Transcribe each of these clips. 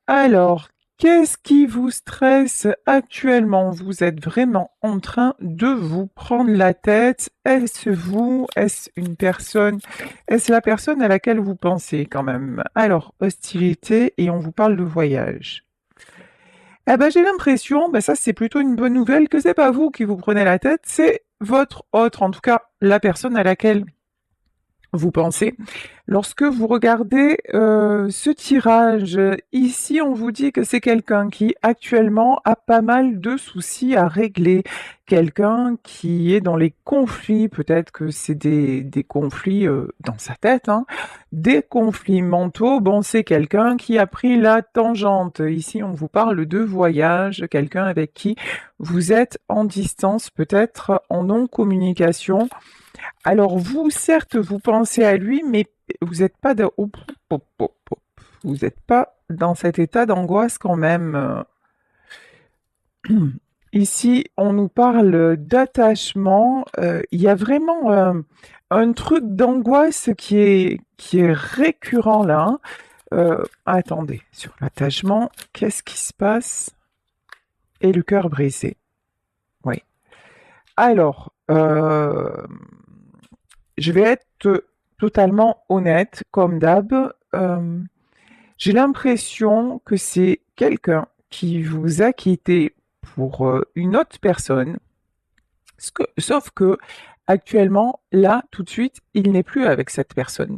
Alors, qu'est-ce qui vous stresse actuellement? Vous êtes vraiment en train de vous prendre la tête. Est-ce vous? Est-ce une personne? Est-ce la personne à laquelle vous pensez quand même? Alors, hostilité et on vous parle de voyage. Eh ben, j'ai l'impression, ben ça c'est plutôt une bonne nouvelle, que c'est pas vous qui vous prenez la tête, c'est votre autre, en tout cas la personne à laquelle vous pensez. Lorsque vous regardez ce tirage, ici on vous dit que c'est quelqu'un qui actuellement a pas mal de soucis à régler, quelqu'un qui est dans les conflits, peut-être que c'est des conflits dans sa tête, hein, des conflits mentaux. Bon, c'est quelqu'un qui a pris la tangente. Ici on vous parle de voyage, quelqu'un avec qui vous êtes en distance, peut-être en non-communication. Alors vous, certes, vous pensez à lui, mais vous n'êtes pas dans... Vous n'êtes pas dans cet état d'angoisse quand même. Ici, on nous parle d'attachement. Il y a vraiment un truc d'angoisse qui est récurrent là, hein. Attendez, sur l'attachement, qu'est-ce qui se passe? Et le cœur brisé. Oui. Alors, je vais être totalement honnête, comme d'hab. J'ai l'impression que c'est quelqu'un qui vous a quitté pour une autre personne, sauf que actuellement, là, tout de suite, il n'est plus avec cette personne.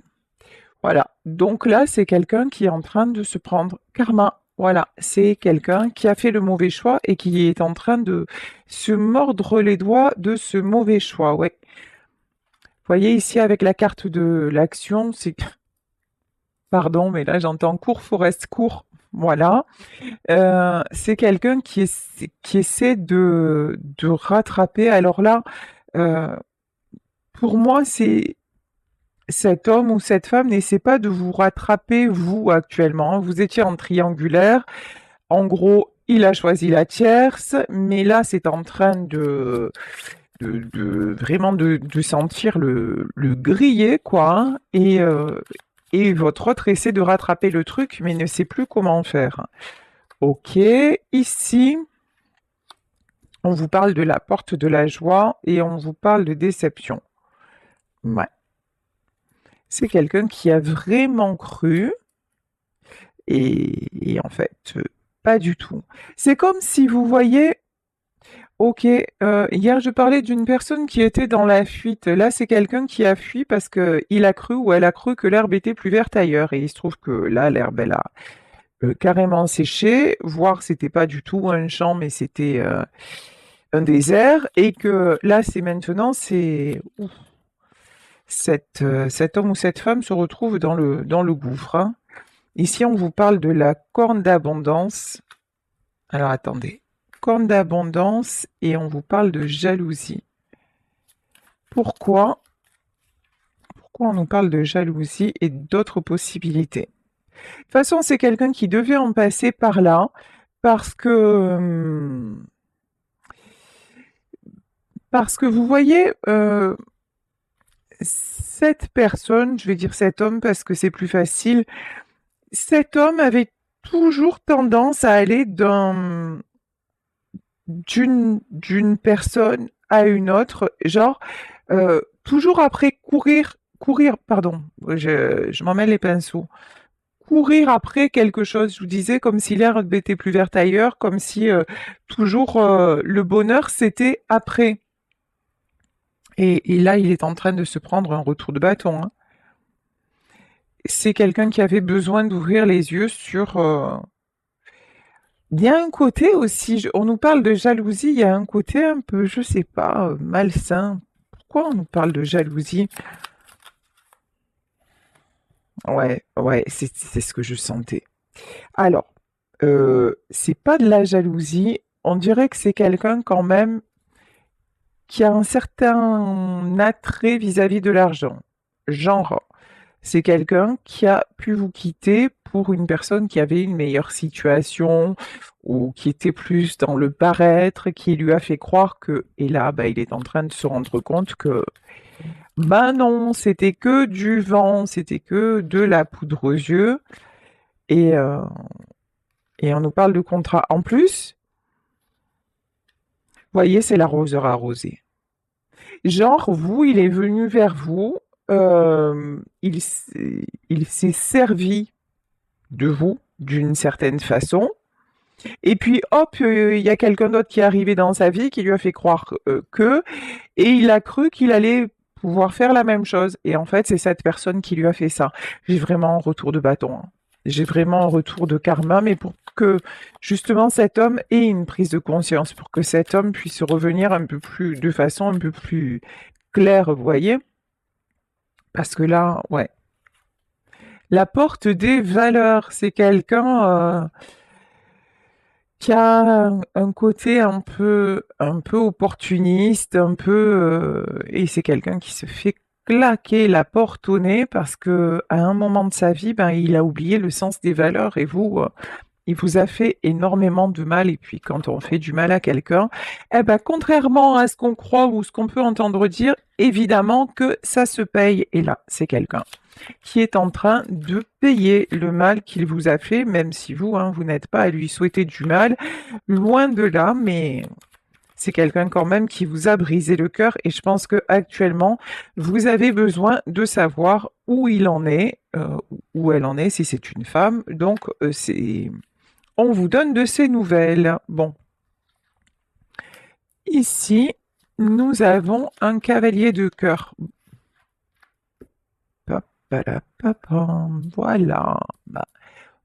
Voilà. Donc là, c'est quelqu'un qui est en train de se prendre karma. Voilà, c'est quelqu'un qui a fait le mauvais choix et qui est en train de se mordre les doigts de ce mauvais choix. Ouais. Vous voyez ici avec la carte de l'action, c'est... Pardon, mais là j'entends cours, Forest, cours. Voilà. C'est quelqu'un qui essaie de rattraper. Alors là, euh, pour moi, c'est cet homme ou cette femme n'essaie pas de vous rattraper, vous, actuellement. Vous étiez en triangulaire. En gros, il a choisi la tierce, mais là, c'est en train vraiment de sentir le griller, quoi, hein. Et votre autre essaie de rattraper le truc, mais ne sait plus comment faire. Ok, ici, on vous parle de la porte de la joie et on vous parle de déception. Ouais. C'est quelqu'un qui a vraiment cru et en fait, pas du tout. C'est comme si vous voyez, ok, hier je parlais d'une personne qui était dans la fuite. Là, c'est quelqu'un qui a fui parce que il a cru ou elle a cru que l'herbe était plus verte ailleurs. Et il se trouve que là, l'herbe, elle a carrément séché, voire c'était pas du tout un champ, mais c'était un désert. Et que là, c'est maintenant, c'est ouf, cet homme ou cette femme se retrouve dans le gouffre, hein. Ici, on vous parle de la corne d'abondance. Alors attendez, corne d'abondance et on vous parle de jalousie. Pourquoi? Pourquoi on nous parle de jalousie et d'autres possibilités? De toute façon, c'est quelqu'un qui devait en passer par là parce que parce que vous voyez, cette personne, je vais dire cet homme parce que c'est plus facile, cet homme avait toujours tendance à aller d'une personne à une autre, genre toujours après courir, pardon, je m'en mêle les pinceaux, courir après quelque chose, je vous disais, comme si l'herbe était plus verte ailleurs, comme si toujours le bonheur c'était après. Et là, il est en train de se prendre un retour de bâton, hein. C'est quelqu'un qui avait besoin d'ouvrir les yeux sur... Il y a un côté aussi, on nous parle de jalousie, il y a un côté un peu, je sais pas, malsain. Pourquoi on nous parle de jalousie? Ouais, ouais, c'est ce que je sentais. Alors, c'est pas de la jalousie, on dirait que c'est quelqu'un quand même qui a un certain attrait vis-à-vis de l'argent. Genre, c'est quelqu'un qui a pu vous quitter pour une personne qui avait une meilleure situation ou qui était plus dans le paraître, qui lui a fait croire que, et là, bah, il est en train de se rendre compte que, bah non, c'était que du vent, c'était que de la poudre aux yeux. Et Et on nous parle de contrat. En plus, vous voyez, c'est l'arroseur arrosé. Genre, vous, il est venu vers vous, il s'est servi de vous d'une certaine façon, et puis hop, il y a quelqu'un d'autre qui est arrivé dans sa vie qui lui a fait croire que, et il a cru qu'il allait pouvoir faire la même chose. Et en fait, c'est cette personne qui lui a fait ça. J'ai vraiment un retour de bâton, hein. J'ai vraiment un retour de karma, mais pour que justement cet homme ait une prise de conscience, pour que cet homme puisse revenir un peu plus, de façon un peu plus claire, vous voyez? Parce que là, ouais. La porte des valeurs, c'est quelqu'un qui a un côté un peu opportuniste, un peu, et c'est quelqu'un qui se fait claquer la porte au nez parce que à un moment de sa vie, ben, il a oublié le sens des valeurs et vous, il vous a fait énormément de mal. Et puis quand on fait du mal à quelqu'un, eh ben, contrairement à ce qu'on croit ou ce qu'on peut entendre dire, évidemment que ça se paye. Et là, c'est quelqu'un qui est en train de payer le mal qu'il vous a fait, même si vous, hein, vous n'êtes pas à lui souhaiter du mal, loin de là, mais c'est quelqu'un quand même qui vous a brisé le cœur et je pense que actuellement vous avez besoin de savoir où il en est, où elle en est si c'est une femme. Donc on vous donne de ces nouvelles. Bon, ici nous avons un cavalier de cœur. Voilà. Bah,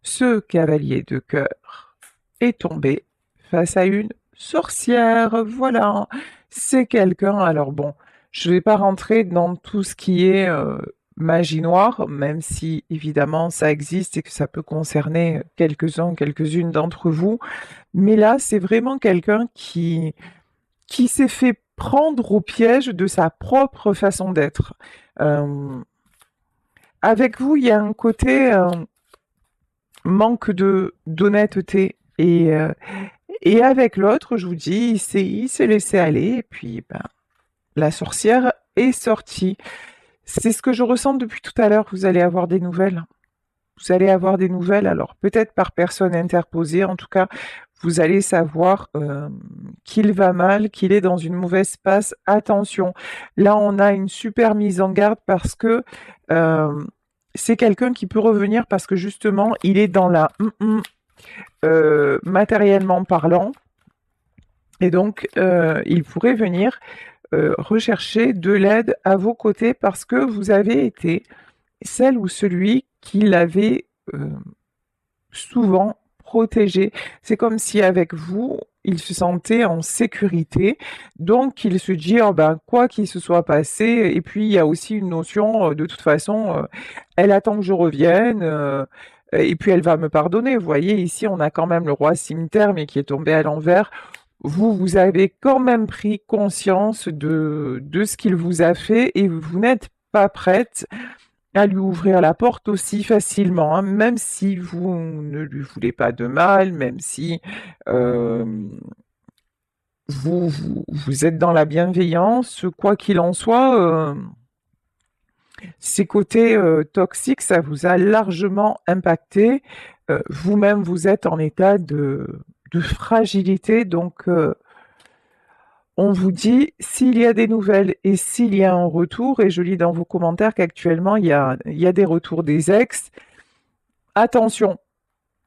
ce cavalier de cœur est tombé face à une sorcière. Voilà. C'est quelqu'un. Alors bon, je ne vais pas rentrer dans tout ce qui est magie noire, même si évidemment ça existe et que ça peut concerner quelques-uns, quelques-unes d'entre vous. Mais là, c'est vraiment quelqu'un qui s'est fait prendre au piège de sa propre façon d'être. Avec vous, il y a un côté manque de d'honnêteté et avec l'autre, je vous dis, il s'est laissé aller et puis ben, la sorcière est sortie. C'est ce que je ressens depuis tout à l'heure. Vous allez avoir des nouvelles. Vous allez avoir des nouvelles. Alors peut-être par personne interposée. En tout cas, vous allez savoir qu'il va mal, qu'il est dans une mauvaise passe. Attention. Là, on a une super mise en garde parce que c'est quelqu'un qui peut revenir parce que justement, il est dans la matériellement parlant. Et donc, il pourrait venir rechercher de l'aide à vos côtés parce que vous avez été celle ou celui qui l'avait souvent protégé. C'est comme si avec vous, il se sentait en sécurité. Donc, il se dit, oh ben, quoi qu'il se soit passé. Et puis, il y a aussi une notion, de toute façon, elle attend que je revienne. Et puis, elle va me pardonner. Vous voyez, ici, on a quand même le roi cimetière, mais qui est tombé à l'envers. Vous, vous avez quand même pris conscience de ce qu'il vous a fait et vous n'êtes pas prête à lui ouvrir la porte aussi facilement, hein, même si vous ne lui voulez pas de mal, même si euh, vous êtes dans la bienveillance, quoi qu'il en soit, ces côtés toxiques, ça vous a largement impacté. Vous-même, vous êtes en état de fragilité, donc on vous dit s'il y a des nouvelles et s'il y a un retour, et je lis dans vos commentaires qu'actuellement il y a des retours des ex. Attention,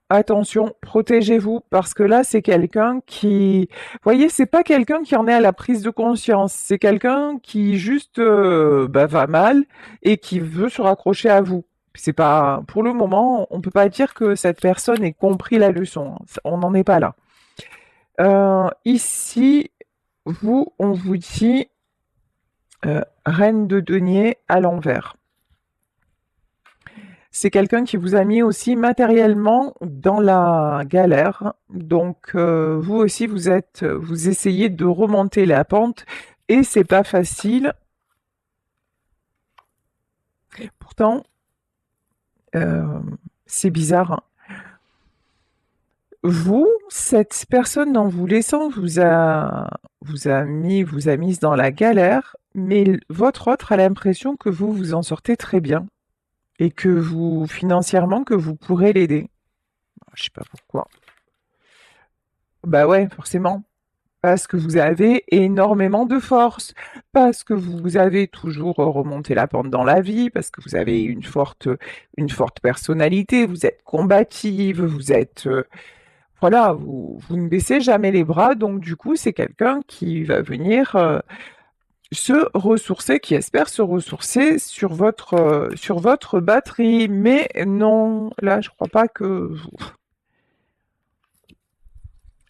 attention, protégez-vous parce que là c'est quelqu'un qui, vous voyez, c'est pas quelqu'un qui en est à la prise de conscience, c'est quelqu'un qui juste bah, va mal et qui veut se raccrocher à vous. C'est pas, pour le moment, on peut pas dire que cette personne ait compris la leçon. On n'en est pas là. Ici, vous, on vous dit reine de denier à l'envers. C'est quelqu'un qui vous a mis aussi matériellement dans la galère. Donc vous aussi, vous essayez de remonter la pente et c'est pas facile. Pourtant, c'est bizarre, hein. Vous, cette personne en vous laissant vous a mise dans la galère, mais votre autre a l'impression que vous vous en sortez très bien et que vous, financièrement, que vous pourrez l'aider. Je sais pas pourquoi. Bah ouais, forcément. Parce que vous avez énormément de force, parce que vous avez toujours remonté la pente dans la vie, parce que vous avez une forte personnalité, vous êtes combative, vous êtes, voilà, vous ne baissez jamais les bras, donc du coup, c'est quelqu'un qui va venir se ressourcer, qui espère se ressourcer sur votre batterie. Mais non, là, je crois pas que vous...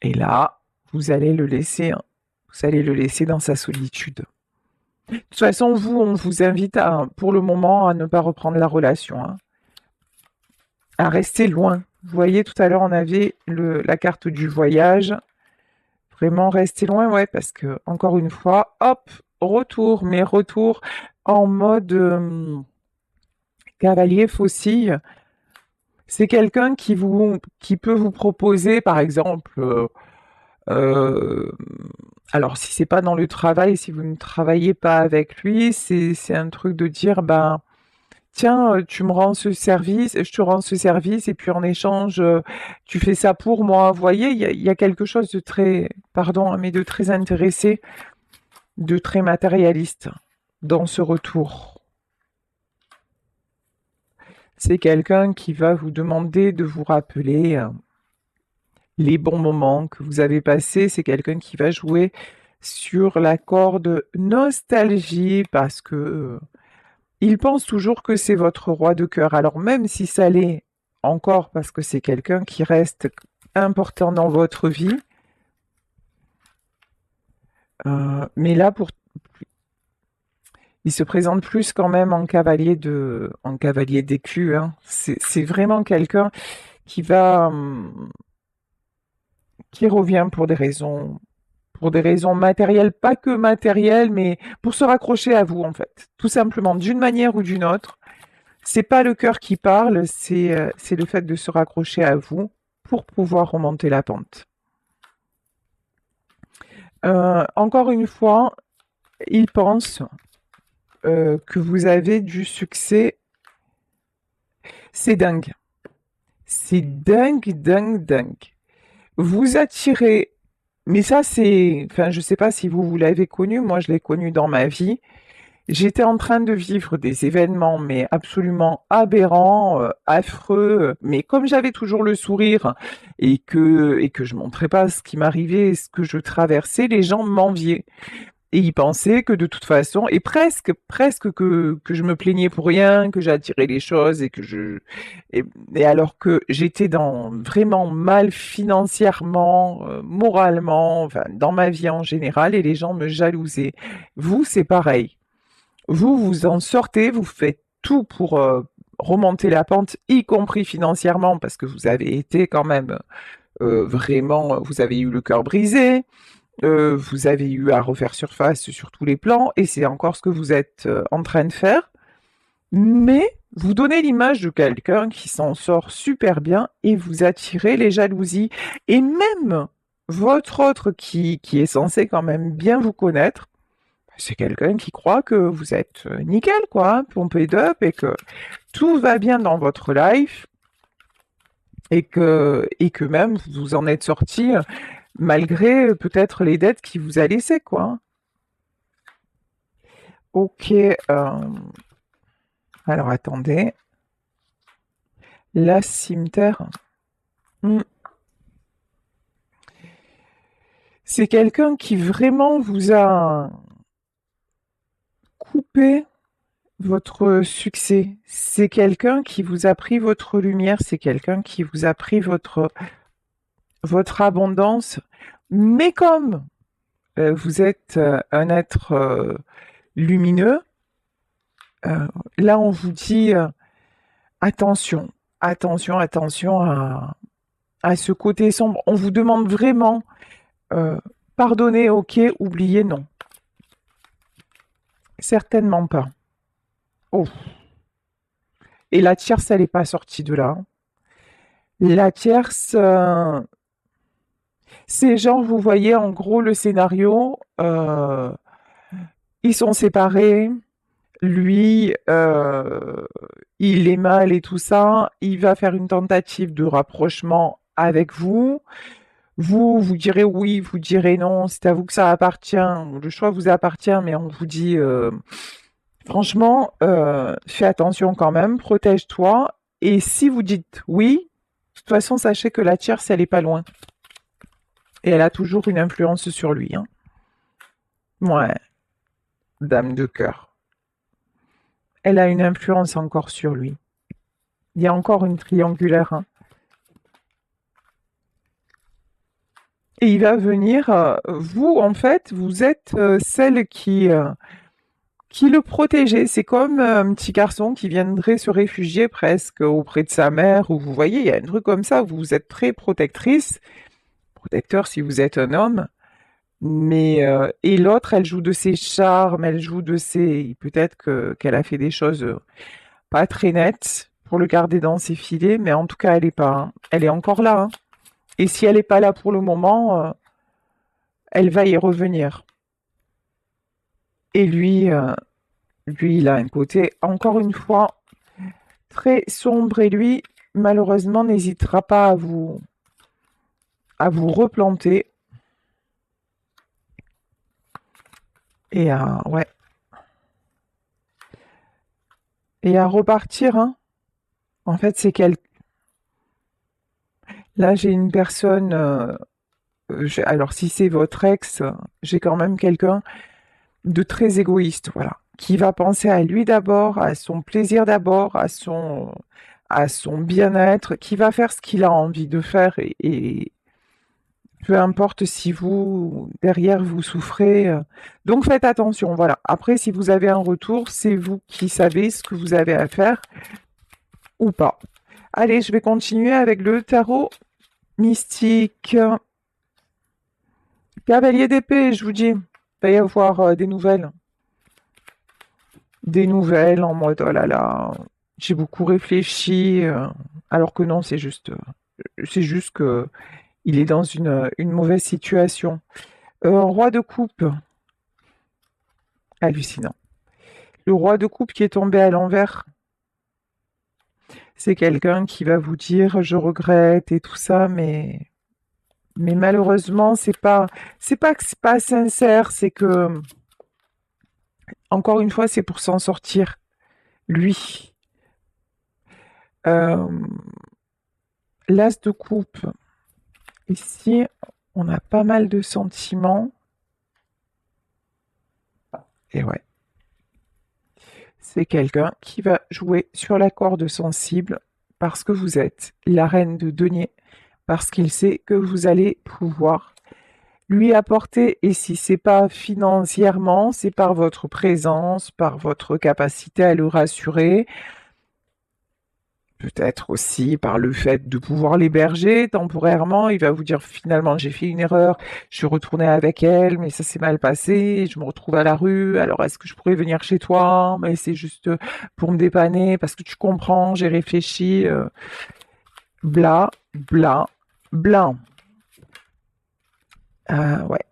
Et là, vous allez le laisser, hein. Vous allez le laisser dans sa solitude. De toute façon, vous, on vous invite à, pour le moment, à ne pas reprendre la relation, hein, à rester loin. Vous voyez, tout à l'heure, on avait la carte du voyage. Vraiment rester loin, ouais, parce que, encore une fois, hop, retour, mais retour en mode cavalier faucille. C'est quelqu'un qui peut vous proposer, par exemple, euh, alors si c'est pas dans le travail, si vous ne travaillez pas avec lui, c'est un truc de dire, ben, tiens, tu me rends ce service, je te rends ce service, et puis en échange, tu fais ça pour moi. Vous voyez, il y a quelque chose de très, pardon, hein, mais de très intéressé, de très matérialiste dans ce retour. C'est quelqu'un qui va vous demander de vous rappeler les bons moments que vous avez passés. C'est quelqu'un qui va jouer sur la corde nostalgie parce que il pense toujours que c'est votre roi de cœur. Alors même si ça l'est encore parce que c'est quelqu'un qui reste important dans votre vie, mais là il se présente plus quand même en cavalier d'écu, hein. C'est vraiment quelqu'un qui va, qui revient pour des raisons matérielles, pas que matérielles, mais pour se raccrocher à vous en fait, tout simplement, d'une manière ou d'une autre. C'est pas le cœur qui parle, c'est le fait de se raccrocher à vous pour pouvoir remonter la pente. Encore une fois, il pense que vous avez du succès. C'est dingue. C'est dingue, dingue, dingue. Vous attirez, mais ça c'est, enfin je sais pas si vous l'avez connu, moi je l'ai connu dans ma vie. J'étais en train de vivre des événements mais absolument aberrants, affreux, mais comme j'avais toujours le sourire et que je montrais pas ce qui m'arrivait, ce que je traversais, les gens m'enviaient. Et ils pensaient que de toute façon, et presque que je me plaignais pour rien, que j'attirais les choses et, et alors que j'étais dans vraiment mal financièrement, moralement, enfin, dans ma vie en général, et les gens me jalousaient. Vous, c'est pareil. Vous, vous en sortez, vous faites tout pour remonter la pente, y compris financièrement, parce que vous avez été quand même vraiment, vous avez eu le cœur brisé. Vous avez eu à refaire surface sur tous les plans, et c'est encore ce que vous êtes en train de faire. Mais vous donnez l'image de quelqu'un qui s'en sort super bien et vous attirez les jalousies. Et même votre autre qui est censé quand même bien vous connaître, c'est quelqu'un qui croit que vous êtes nickel, quoi, hein, pompé d'up, et que tout va bien dans votre life, et que même vous en êtes sorti malgré peut-être les dettes qu'il vous a laissées, quoi. Ok, alors attendez. La cimetière. Hmm. C'est quelqu'un qui vraiment vous a coupé votre succès. C'est quelqu'un qui vous a pris votre lumière. C'est quelqu'un qui vous a pris votre abondance. Mais comme vous êtes un être lumineux, là on vous dit attention, attention, attention à ce côté sombre. On vous demande vraiment pardonner, ok, oublier, non. Certainement pas. Oh. Et la tierce, elle n'est pas sortie de là. La tierce, c'est genre, vous voyez en gros le scénario, ils sont séparés, lui, il est mal et tout ça, il va faire une tentative de rapprochement avec vous. Vous direz oui, vous direz non, c'est à vous que ça appartient, le choix vous appartient, mais on vous dit franchement, fais attention quand même, protège-toi. Et si vous dites oui, de toute façon, sachez que la tierce, elle est pas loin. Et elle a toujours une influence sur lui, hein. Ouais, dame de cœur. Elle a une influence encore sur lui. Il y a encore une triangulaire, hein. Et il va venir, vous, en fait, vous êtes celle qui le protégeait. C'est comme un petit garçon qui viendrait se réfugier presque auprès de sa mère, ou vous voyez, il y a un truc comme ça, vous êtes très protectrice, protecteur si vous êtes un homme, mais et l'autre, elle joue de ses charmes, elle joue de ses... Peut-être qu'elle a fait des choses pas très nettes pour le garder dans ses filets, mais en tout cas, elle est pas, hein. Elle est encore là, hein. Et si elle n'est pas là pour le moment, elle va y revenir. Et lui, il a un côté, encore une fois, très sombre et lui, malheureusement, n'hésitera pas à vous replanter et ouais, et à repartir, hein. En fait, c'est quel... Là, j'ai une personne, alors si c'est votre ex, j'ai quand même quelqu'un de très égoïste, voilà, qui va penser à lui d'abord, à son plaisir d'abord, à son bien-être, qui va faire ce qu'il a envie de faire et peu importe si vous, derrière, vous souffrez. Donc faites attention, voilà. Après, si vous avez un retour, c'est vous qui savez ce que vous avez à faire ou pas. Allez, je vais continuer avec le tarot mystique. Cavalier d'épée, je vous dis, il va y avoir des nouvelles. Des nouvelles en mode, oh là là, j'ai beaucoup réfléchi, alors que non, c'est juste que il est dans une mauvaise situation. Roi de coupe, hallucinant. Le roi de coupe qui est tombé à l'envers, c'est quelqu'un qui va vous dire je regrette et tout ça, mais malheureusement c'est pas que c'est pas sincère, c'est que encore une fois c'est pour s'en sortir lui. Euh, L'as de coupe, ici on a pas mal de sentiments et ouais, c'est quelqu'un qui va jouer sur la corde sensible parce que vous êtes la reine de denier, parce qu'il sait que vous allez pouvoir lui apporter, et si c'est pas financièrement, c'est par votre présence, par votre capacité à le rassurer, peut-être aussi par le fait de pouvoir l'héberger temporairement. Il va vous dire finalement j'ai fait une erreur, je suis retournée avec elle, mais ça s'est mal passé, je me retrouve à la rue, alors est-ce que je pourrais venir chez toi? Mais c'est juste pour me dépanner, parce que tu comprends, j'ai réfléchi, bla, bla, bla. Ouais.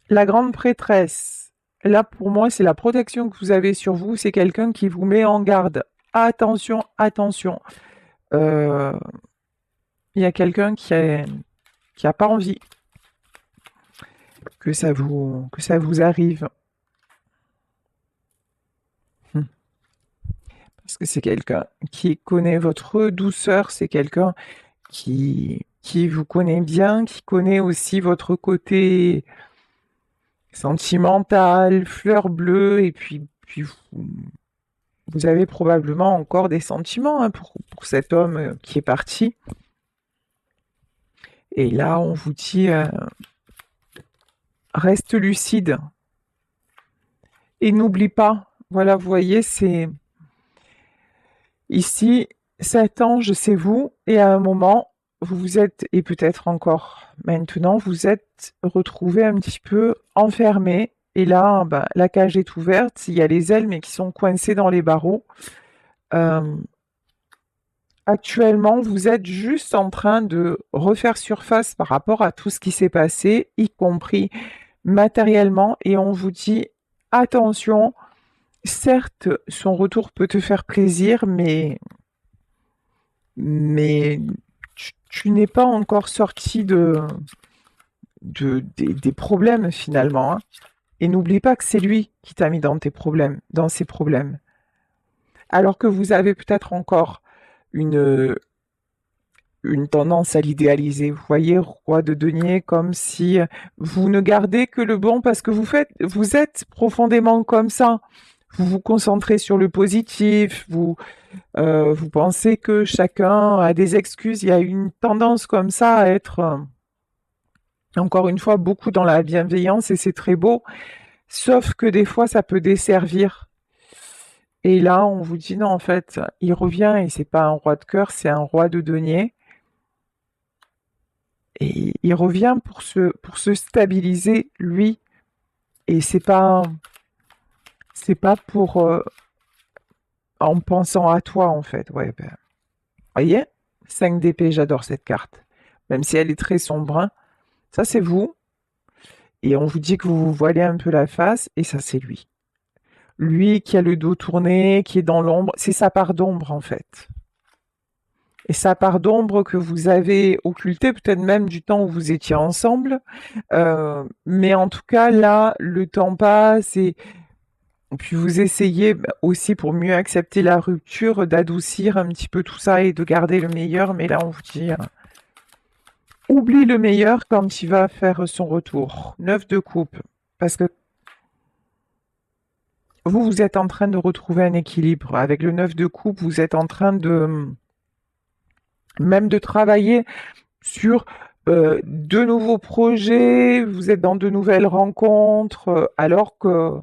La grande prêtresse. Là, pour moi, c'est la protection que vous avez sur vous. C'est quelqu'un qui vous met en garde. Attention, attention. Euh, Il y a quelqu'un qui a pas envie que ça vous arrive. Hmm. Parce que c'est quelqu'un qui connaît votre douceur. C'est quelqu'un qui vous connaît bien, qui connaît aussi votre côté sentimental, fleur bleue, et puis vous avez probablement encore des sentiments, hein, pour cet homme qui est parti. Et là, on vous dit, reste lucide et n'oublie pas. Voilà, vous voyez, c'est ici, cet ange, c'est vous, et à un moment, vous vous êtes, et peut-être encore maintenant, vous êtes retrouvé un petit peu enfermé. Et là, bah, la cage est ouverte, il y a les ailes, mais qui sont coincées dans les barreaux. Euh, Actuellement, vous êtes juste en train de refaire surface par rapport à tout ce qui s'est passé, y compris matériellement, et on vous dit attention, certes, son retour peut te faire plaisir, mais tu n'es pas encore sorti des problèmes finalement, hein. Et n'oublie pas que c'est lui qui t'a mis dans tes problèmes, dans ses problèmes. Alors que vous avez peut-être encore une, une tendance à l'idéaliser. Vous voyez, roi de denier, comme si vous ne gardez que le bon parce que vous êtes profondément comme ça. Vous vous concentrez sur le positif, vous pensez que chacun a des excuses. Il y a une tendance comme ça à être, encore une fois, beaucoup dans la bienveillance et c'est très beau. Sauf que des fois, ça peut desservir. Et là, on vous dit non, en fait, il revient et c'est pas un roi de cœur, c'est un roi de denier. Et il revient pour se stabiliser, lui. Et c'est pas pour, en pensant à toi, en fait. Ouais, ben, voyez? 5 d'épée, j'adore cette carte. Même si elle est très sombre, hein. Ça, c'est vous. Et on vous dit que vous vous voilez un peu la face, et ça, c'est lui. Lui qui a le dos tourné, qui est dans l'ombre, c'est sa part d'ombre, en fait. Et sa part d'ombre que vous avez occultée, peut-être même du temps où vous étiez ensemble. Mais en tout cas, là, le temps passe et puis vous essayez aussi pour mieux accepter la rupture, d'adoucir un petit peu tout ça et de garder le meilleur. Mais là, on vous dit, oublie le meilleur quand il va faire son retour. 9 de coupe. Parce que vous êtes en train de retrouver un équilibre. Avec le 9 de coupe, vous êtes en train de même de travailler sur de nouveaux projets, vous êtes dans de nouvelles rencontres, alors que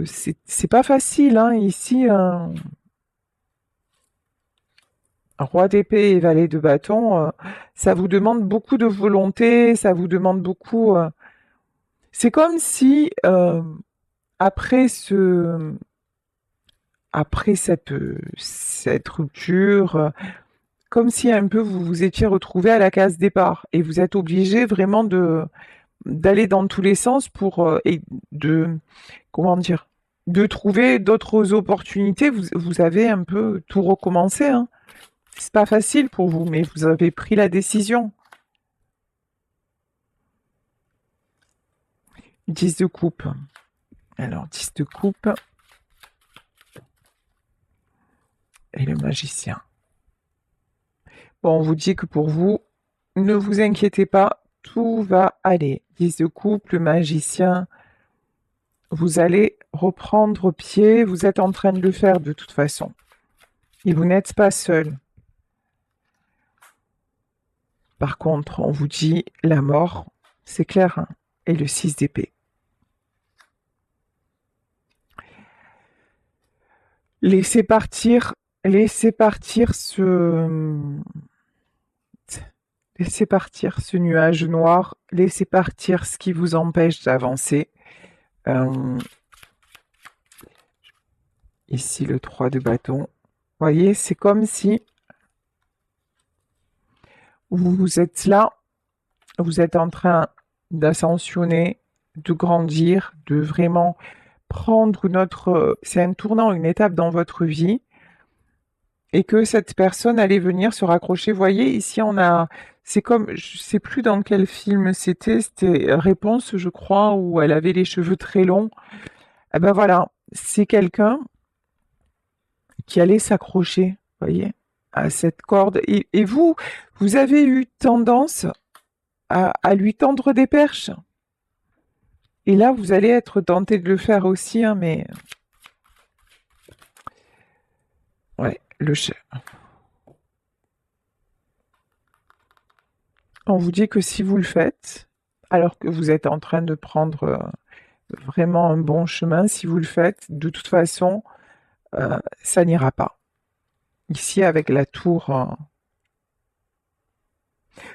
c'est pas facile, hein. Ici, un roi d'épée et valet de bâton, ça vous demande beaucoup de volonté, ça vous demande beaucoup. C'est comme si après cette rupture, comme si un peu vous vous étiez retrouvé à la case départ et vous êtes obligé vraiment d'aller dans tous les sens pour et de comment dire de trouver d'autres opportunités. Vous avez un peu tout recommencé, hein. C'est pas facile pour vous, mais vous avez pris la décision. 10 de coupe. Alors 10 de coupe et le magicien. Bon, on vous dit que pour vous, ne vous inquiétez pas, tout va aller. 10 de coupe, le magicien, vous allez reprendre pied, vous êtes en train de le faire de toute façon. Et vous n'êtes pas seul. Par contre, on vous dit la mort, c'est clair, hein, et le 6 d'épée. Laissez partir ce nuage noir, laissez partir ce qui vous empêche d'avancer. Ici, le 3 de bâton. Voyez, c'est comme si vous êtes là, vous êtes en train d'ascensionner, de grandir, de vraiment prendre c'est un tournant, une étape dans votre vie, et que cette personne allait venir se raccrocher. Vous voyez, ici, c'est comme, je sais plus dans quel film c'était Réponse, je crois, où elle avait les cheveux très longs. Eh ben voilà, c'est quelqu'un qui allait s'accrocher, vous voyez, à cette corde. Et vous avez eu tendance à lui tendre des perches. Et là, vous allez être tenté de le faire aussi, hein, mais... Ouais, on vous dit que si vous le faites, alors que vous êtes en train de prendre vraiment un bon chemin, si vous le faites, de toute façon, ça n'ira pas. Ici, avec la tour...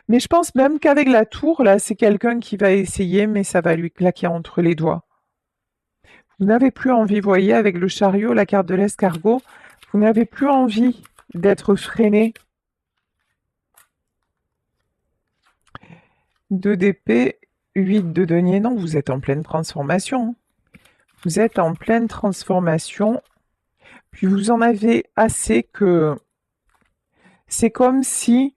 Mais je pense même qu'avec la tour, là, c'est quelqu'un qui va essayer, mais ça va lui claquer entre les doigts. Vous n'avez plus envie, voyez, avec le chariot, la carte de l'escargot, vous n'avez plus envie d'être freiné. 2 d'épée, 8 de denier. Non, vous êtes en pleine transformation. Vous êtes en pleine transformation. Puis vous en avez assez que C'est comme si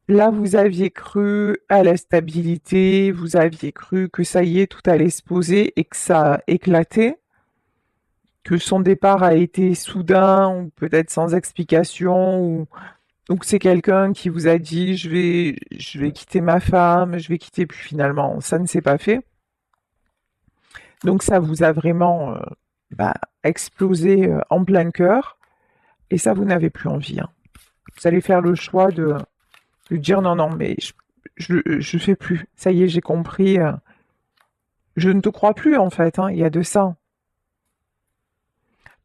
là, vous aviez cru à la stabilité, vous aviez cru que ça y est, tout allait se poser et que ça a éclaté, que son départ a été soudain ou peut-être sans explication, ou que c'est quelqu'un qui vous a dit je vais quitter ma femme, je vais quitter, puis finalement ça ne s'est pas fait. Donc ça vous a vraiment bah, explosé en plein cœur et ça vous n'avez plus envie, hein. Vous allez faire le choix de dire non, non, mais je fais plus. Ça y est, j'ai compris. Je ne te crois plus en fait, hein, il y a de ça.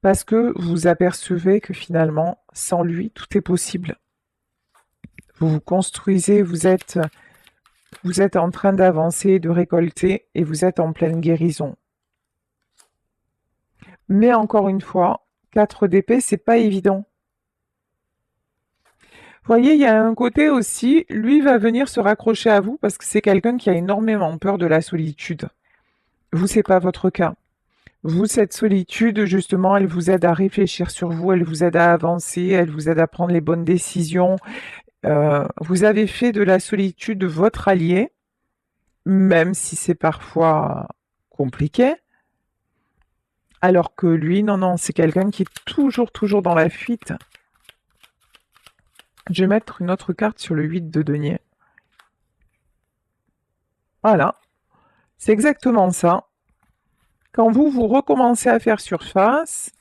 Parce que vous apercevez que finalement, sans lui, tout est possible. Vous vous construisez, vous êtes en train d'avancer, de récolter, et vous êtes en pleine guérison. Mais encore une fois, 4 d'épée, c'est pas évident. Vous voyez, il y a un côté aussi, lui va venir se raccrocher à vous parce que c'est quelqu'un qui a énormément peur de la solitude. Vous, c'est pas votre cas. Vous, cette solitude, justement, elle vous aide à réfléchir sur vous, elle vous aide à avancer, elle vous aide à prendre les bonnes décisions. Vous avez fait de la solitude votre allié, même si c'est parfois compliqué. Alors que lui, non, non, c'est quelqu'un qui est toujours, toujours dans la fuite. Je vais mettre une autre carte sur le 8 de denier. Voilà, c'est exactement ça. Quand vous recommencez à faire surface,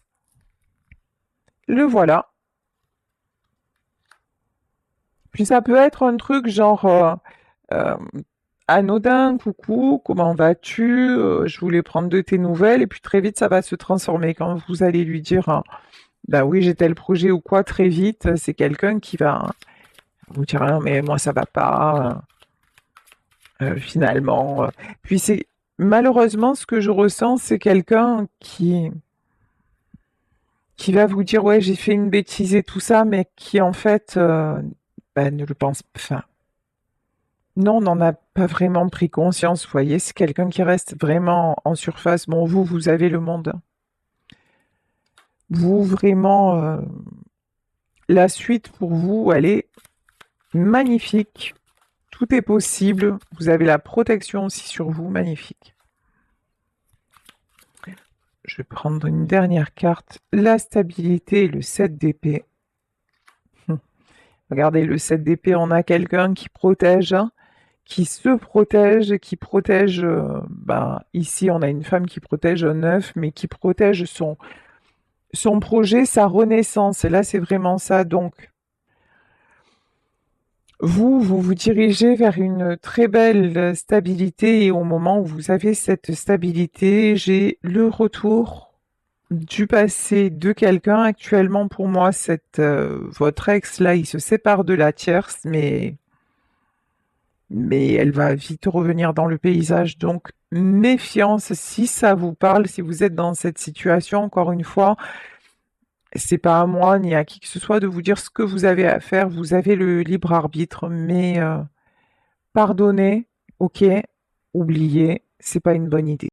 le voilà. Puis ça peut être un truc genre euh, anodin, coucou, comment vas-tu? Je voulais prendre de tes nouvelles, et puis très vite ça va se transformer. Quand vous allez lui dire bah oui, j'ai tel projet ou quoi, très vite, c'est quelqu'un qui va vous dire non, mais moi ça va pas, finalement. Puis c'est malheureusement ce que je ressens, c'est quelqu'un qui va vous dire ouais, j'ai fait une bêtise et tout ça, mais qui en fait bah, ne le pense pas. Enfin, non, on n'en a pas vraiment pris conscience, vous voyez, c'est quelqu'un qui reste vraiment en surface. Bon, vous avez le monde. Vous, vraiment, la suite pour vous, elle est magnifique. Tout est possible. Vous avez la protection aussi sur vous, magnifique. Je vais prendre une dernière carte. La stabilité et le 7 d'épée. Regardez, le 7 d'épée, on a quelqu'un qui protège, hein, qui se protège, qui protège, ben, ici on a une femme qui protège un œuf, mais qui protège son projet, sa renaissance. Et là, c'est vraiment ça. Donc, vous dirigez vers une très belle stabilité et au moment où vous avez cette stabilité, j'ai le retour du passé de quelqu'un. Actuellement, pour moi, votre ex, là, il se sépare de la tierce, mais elle va vite revenir dans le paysage. Donc, méfiance si ça vous parle, si vous êtes dans cette situation, encore une fois. C'est pas à moi ni à qui que ce soit de vous dire ce que vous avez à faire. Vous avez le libre arbitre, mais pardonner, ok, oublier, c'est pas une bonne idée.